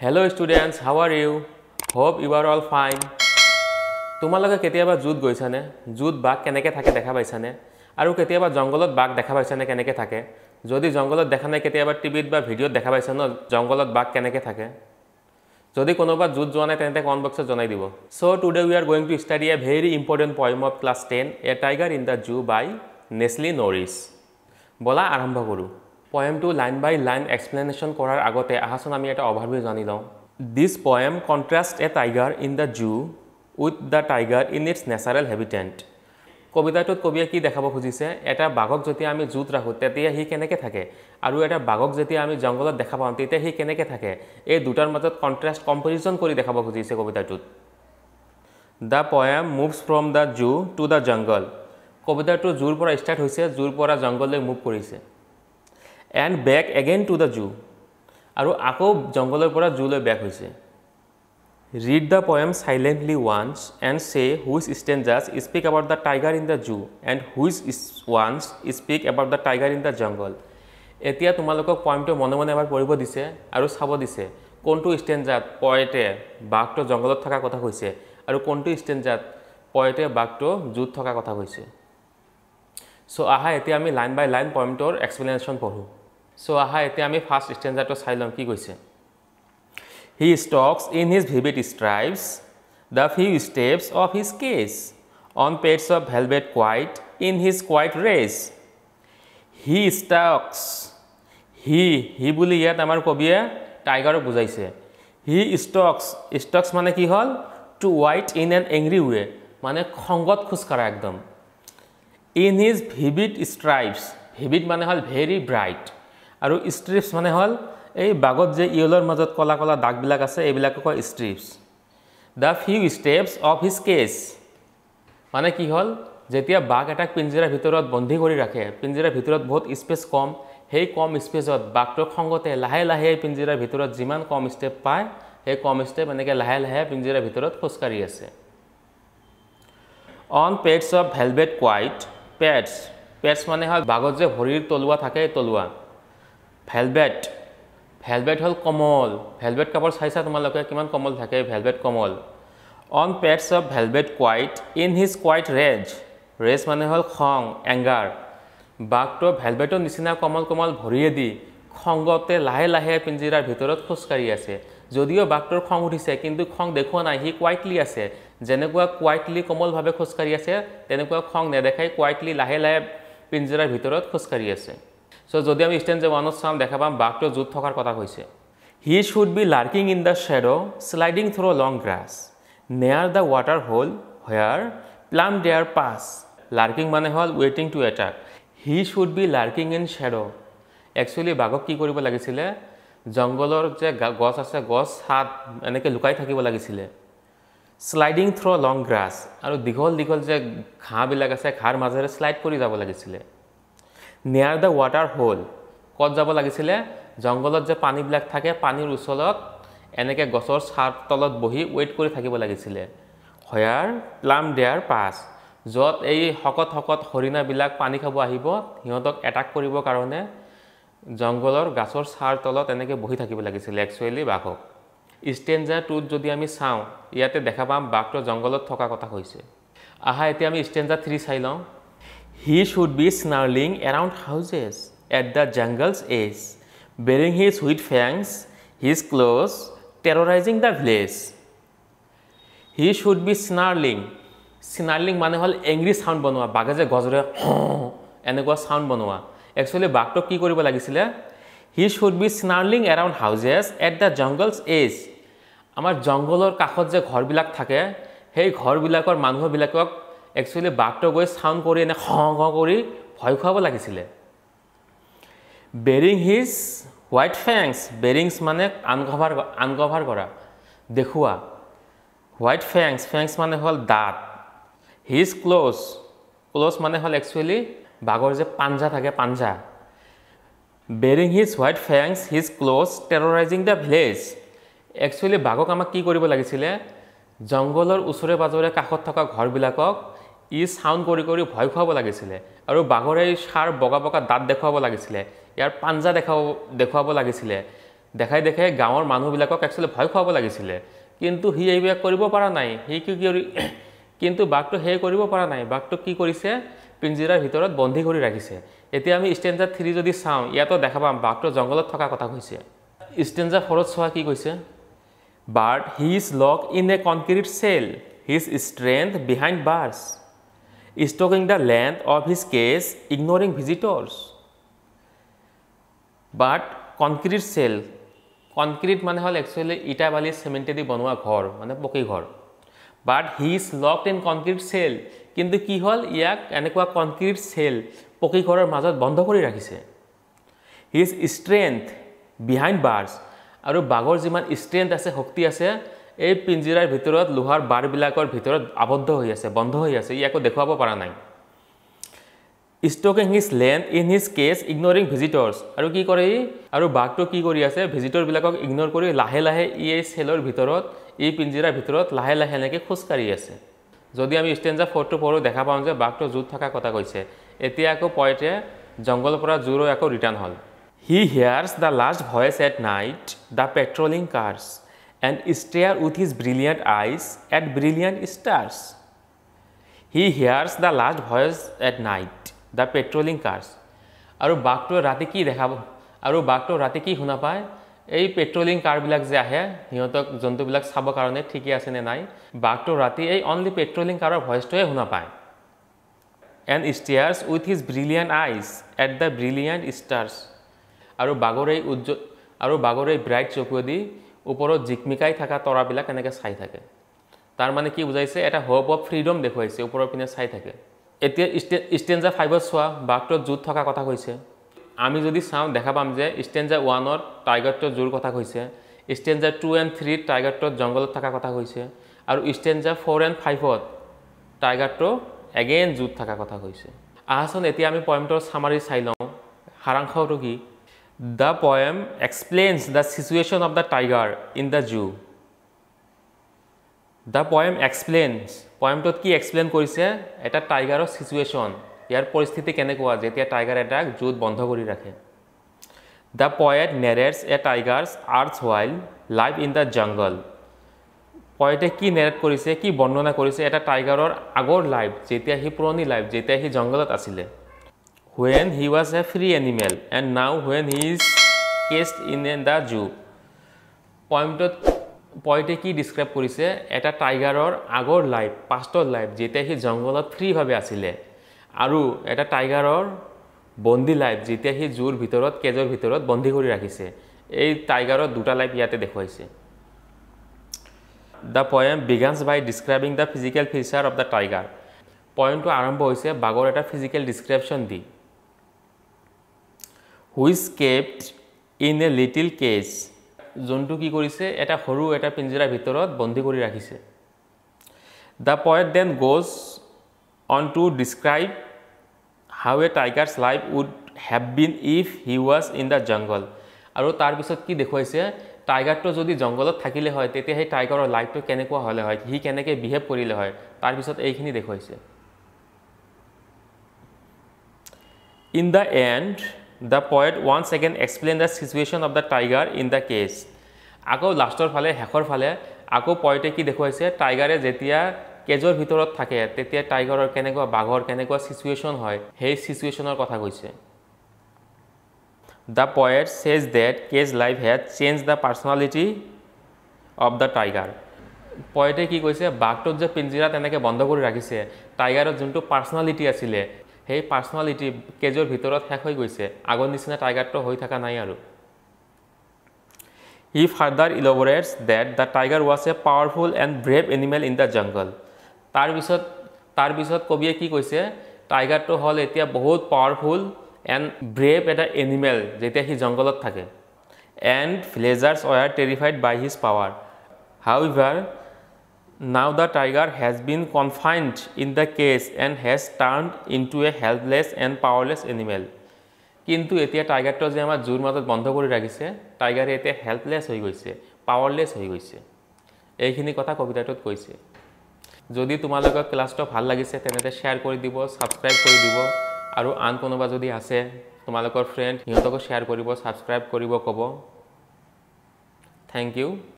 Hello students, how are you? Hope you are all fine. তোমালোকে কেতিয়াবা জুত গৈছানে? জুত বাঘ কেনেকৈ থাকে দেখা পাইছানে? আৰু কেতিয়াবা জংগলত বাঘ দেখা পাইছানে কেনেকৈ থাকে? যদি জংগলত দেখা নাই কেতিয়াবা টিভিত বা ভিডিঅ'ত দেখা পাইছা ন জংগলত বাঘ কেনেকৈ থাকে? যদি কোনোবা জুত যোৱা নাই তেন্তে কমেন্ট বক্সত জনাই দিব। So today we are going to study a very important poem of class 10, A Tiger in the Zoo by Nestle Norris. বলা আৰম্ভ কৰো। Poem to line by line explanation কৰাৰ আগতে আহাচোন আমি এটা overview জানি লওঁ। This poem contrasts a tiger in the zoo with the tiger in its natural habitat. কবিতাটোত কবিয়ে কি দেখাব খুজিছে এটা বাঘক যেতিয়া আমি জুত ৰাখো তেতিয়া হি কেনেকৈ থাকে আৰু এটা বাঘক যেতিয়া আমি জংগলত দেখা পাওঁ তেতিয়া হি কেনেকৈ থাকে এই দুটাৰ মাজত কন্ট্ৰাষ্ট কম্পেৰিজন কৰি দেখাব খুজিছে কবিতাটোত। The poem moves from the zoo to the jungle. কবিতাটো জুৰ পৰা ষ্টাৰ্ট হৈছে জুৰ পৰা জংগললৈ মুভ কৰিছে and back again to the zoo আৰু আকৌ জংগলৰ পৰা জুলৈ ব্যাক হৈছে। Read the poem silently once and say which stanzas speak about the tiger in the zoo and which ones speak about the tiger in the jungle. এতিয়া তোমালোকক পয়েমটো মনে মনে এবাৰ পঢ়িব দিছে আৰু চাব দিছে কোনটো ষ্টেঞ্জাত পয়েটে বাঘটো জংগলত থকা কথা কৈছে আৰু কোনটো ষ্টেঞ্জাত পয়েটে বাঘটো জুত থকা কথা কৈছে। সো আহা এতিয়া আমি লাইন বাই লাইন পয়েমটোৰ এক্সপ্লেনেশ্যন পঢ়ো। সো আহা এতিয়া আমি ফাৰ্স্ট ষ্টেঞ্জাটো চাই লম কি কৈছে। He stalks in his vivid stripes the few steps of his case on pads of velvet quiet in his quiet race. He stalks. He বুলি ইয়াত আমাৰ কবিয়ে টাইগাৰক বুজাইছে। He stalks মানে কি হল to white in an angry way মানে খংগত খুজকাৰা একদম। In his vivid stripes, vivid মানে হল very bright আৰু stripes মানে হল এই বাগত যে ইয়েলৰ মাজত কলা কলা দাগবিলাক আছে এইবিলাক কয় স্ট্ৰিপস। The few steps of his case মানে কি হল যেতিয়া বাঘ এটাক পিঞ্জৰাৰ ভিতৰত বন্ধী কৰি ৰাখে পিঞ্জৰাৰ ভিতৰত বহুত স্পেচ কম সেই কম স্পেচত বাঘটোৰ খংগতে লাহে লাহে পিঞ্জৰাৰ ভিতৰত যিমান কম ষ্টেপ পায় সেই কম ষ্টেপ এনেকৈ লাহে লাহে পিঞ্জৰাৰ ভিতৰত খোজকাঢ়ি আছে। On pads of velvet quiet, pads মানে হল বাঘত যে ভৰিৰ তলুৱা থাকে তলুৱা। velvet হল কমল velvet কাপোৰ চাইছা তোমালোকে কিমান কমল থাকে velvet Kamal. On pads of velvet quiet in his quiet rage মানে হল খং এংগাৰ বাঘটো velvetৰ নিচিনা কমল কমল ভৰিয়ে দি খংগতে লাহে লাহে পিঞ্জৰাৰ ভিতৰত খোজকাঢ়ি আছে। যদিও বাঘটোৰ খং উঠিছে কিন্তু খং দেখুৱা নাই হি কোৱাইটলি আছে যেনেকুৱা কোৱাইটলি কমলভাৱে খোজকাঢ়ি আছে তেনেকুৱা খং নেদেখাই কোৱাইটলি লাহে লাহে পিঞ্জৰাৰ ভিতৰত খোজকাঢ়ি আছে। So যদি আমি ষ্টেঞ্জা 1ত চাম দেখা পাম বাঘটো জুত থকাৰ কথা কৈছে। He should be lurking in the shadow sliding through long grass near the water hole where plum deer pass. Lurking মানে হল waiting to attack. He should be lurking in shadow. Actually বাঘক কি কৰিব লাগিছিলে জংগলৰ যে গছ আছে গছ হাত এনেকৈ লুকাই থাকিব লাগিছিলে। Sliding through long grass আৰু দীঘল দীঘল যে ঘাঁহবিলাক আছে ঘাঁৰ মাজেৰে স্লাইড কৰি যাব লাগিছিলে। Near the water hole কত যাব লাগিছিলে জংগলত যে পানীবিলাক থাকে পানীৰ ওচৰত এনেকৈ গছৰ ছাৰ তলত বহি ওয়েট কৰি থাকিব লাগিছিলে। Where plum deer pass যত এই হকত হকত হৰিণাবিলাক পানী খাব আহিব সিহঁতক এটাক কৰিব কাৰণে জংগলৰ গাছৰ ছাৰ তলত এনেকৈ বহি থাকিব লাগিছিলে একচুৱেলি বাঘক। ষ্টেঞ্জা 2ত যদি আমি চাওঁ ইয়াতে দেখা পাম বাঘটো জংগলত থকা কথা কৈছে। আহা এতিয়া আমি ষ্টেঞ্জা 3 চাই লওঁ। He should be snarling around houses at the jungle's edge, bearing his white fangs, his claws, terrorizing the village. He should be snarling. Snarling মানে হল angry sound বনোৱা বাঘে যে গজৰে এনেকুৱা সাউন্ড বনোৱা। একচুৱেলি বাঘটো কি কৰিব লাগিছিলে He should be snarling around houses at the jungle's edge. আমাৰ জংগলৰ কাষত যে ঘৰবিলাক থাকে সেই ঘৰবিলাকৰ মানুহবিলাকক একচুৱেলি বাঘটো গৈ সাউন্ড কৰি এনে খং খং কৰি ভয় খুৱাব লাগিছিলে। Bearing his white fangs bearings মানে আনকভাৰ কৰা দেখুৱা white fangs মানে হল দাঁত। His claws মানে হল একচুৱেলি বাঘৰ যে পাঞ্জা থাকে পাঞ্জা। Bearing his white fangs his claws terrorizing the village. Actually বাঘক আমাক কি কৰিব লাগিছিলে জংগলৰ ওচৰে পাজৰে কাষত থকা ঘৰবিলাকক ই সাউন্ড কৰি কৰি ভয় খুৱাব লাগিছিলে আৰু বাঘৰ এই সাৰ বগা বগা দাঁত দেখুৱাব লাগিছিলে ইয়াৰ পাঞ্জা দেখুৱাব লাগিছিলে দেখাই দেখাই গাঁৱৰ মানুহবিলাকক একচুৱেলি ভয় খুৱাব লাগিছিলে কিন্তু সি এইবিলাক কৰিব পৰা নাই সি কি কিন্তু বাঘটো সেই কৰিব পৰা নাই বাঘটো কি কৰিছে পিঞ্জিৰাৰ ভিতৰত বন্ধী কৰি ৰাখিছে এতিয়া আমি ষ্টেঞ্জা 3 যদি চাওঁ ইয়াতো দেখা পাম বাঘটো জংগলত থকা কথা কৈছে ষ্টেঞ্জা 4 চোৱা কি কৈছে but he is locked in a concrete cell his strength behind bars stalking the length of his cage ignoring visitors but concrete cell concrete মানে হল actually ইটা বালি সিমেন্টে দি বনোৱা ঘৰ মানে পকী ঘৰ but he is locked in concrete cell কিন্তু কি হল ইয়াক এনেকুৱা concrete cell পকী ঘৰৰ মাজত বন্ধ কৰি ৰাখিছে his strength behind bars আৰু বাঘৰ যিমান ষ্ট্ৰেংথ আছে শক্তি আছে এই পিঞ্জিৰাৰ ভিতৰত লোহাৰ বাৰবিলাকৰ ভিতৰত আবদ্ধ হৈ আছে বন্ধ হৈ আছে ইয়াকো দেখুৱাব পৰা নাই stalking his length in his cage ignoring visitors আৰু কি কৰে আৰু বাঘটো কি কৰি আছে ভিজিটৰ বিলাকক ইগনোৰ কৰি লাহে লাহে এই সেলৰ ভিতৰত এই পিঞ্জিৰাৰ ভিতৰত লাহে লাহে নেকি খুচকাৰি আছে যদি আমি ষ্টেঞ্জা 4 টো পঢ়ো দেখা পাওঁ যে বাঘটো জুত থকা কথা কৈছে এতিয়া আকৌ পয়তে জংগলৰ পৰা জুৰো আকৌ return hall He hears the last voice at night, the patrolling cars, and stares with his brilliant eyes at brilliant stars. He hears the last voice at night, the patrolling cars. আৰু বাঘটো ৰাতি কি দেখাব আৰু বাঘটো ৰাতি কি শুনা পায় এই পেট্ৰলিং কাৰ বিলাক যে আহে হিয়তক জন্তুবিলাক চাব কাৰণে ঠিকই আছে নে নাই বাঘটো ৰাতি এই অনলি পেট্ৰলিং কাৰৰ ভয়েসটোৱে শুনা পায় and stares with his brilliant eyes at the brilliant stars. আৰু বাগৰ এই ব্ৰাইট চকুৱেদি ওপৰত জিকমিকাই থকা তৰাবিলাক এনেকৈ চাই থাকে তাৰ মানে কি বুজাইছে এটা হোপ অফ ফ্ৰীডম দেখুৱাইছে ওপৰৰ পিনে চাই থাকে এতিয়া ষ্টেঞ্জা 5 চোৱা বাঘটো জুত থকা কথা কৈছে আমি যদি চাওঁ দেখা পাম যে ষ্টেঞ্জা 1 টাইগাৰটো জুৰ কথা কৈছে ষ্টেঞ্জা 2 and 3 টাইগাৰটো জংগলত থকা কথা কৈছে আৰু ষ্টেঞ্জা 4 and 5 টাইগাৰটো এগেইন জুত থকা কথা কৈছে আহাচোন এতিয়া আমি পয়েমটোৰ সামাৰি চাই লওঁ সাৰাংশটো কি The poem explains the situation of the tiger in the zoo. The poem explains. Poemtot ki explain korise eta tiger or situation. Yar poristiti kenekua jetia tiger attack zoo bondho kori rakhe. The poet narrates a tiger's erstwhile life in the jungle. Poete ki narrate korise ki bonnona korise eta tiger or agor life jetia hi puroni life jetia hi jungle asile. When he was a free animal and now when he is caged in the zoo. Poete ki describe korise eta tiger or agor life pastor life jete hi jungle free bhabe asile aru eta tiger or bondi life jete hi zoo bhitorot cage bhitorot bondi kori rakhise ei tiger or duta life yate dekhoise The poem begins by describing the physical feature of the tiger Poem to arambho hoise bagor eta physical description di who is kept in a little cage jontu ki korise eta horu eta pinjira bhitorot bondi kori rakhise The poet then goes on to describe how a tiger's life would have been if he was in the jungle aru tar bisot ki dekhoise tiger to jodi jungle thakile hoy tete he tiger or life to kenekwa hole hoy hi keneke behave korile hoy tar bisot eikhini dekhoise In the end The poet once again explained the situation of the tiger in the cage. Ako lastor phale hekor phale ako poete ki dekhoise tiger e jetia cage or bhitorot thake tetia tiger or kenekwa baghor kenekwa situation hoy hey situation or kotha koise The poet says that cage life has changed the personality of the tiger. Poete ki koise bagtot je pinjira teneke bondho kori rakhise tiger or juntu personality asile Hey personality cage bhitorot hek hoi goise agon nisina tiger to hoi thaka nai aru He further elaborates that the tiger was a powerful and brave animal in the jungle tar bisot kobiye ki koise tiger to hol etia bahut powerful and brave eta animal jetia hi junglot thake and villagers were terrified by his power However Now the tiger has been confined in the cage and has turned into a helpless and powerless animal. Kintu etia tiger to je amar zoo matot bondho kori rakhise tiger etia helpless hoi goise powerless hoi goise eikhini kotha kobitatot koise jodi tumalokor class to bhal lagise tenete share kori dibo subscribe kori dibo aru an konoba jodi ase tumalokor friend hiyotoko share koribo subscribe koribo kobo thank U.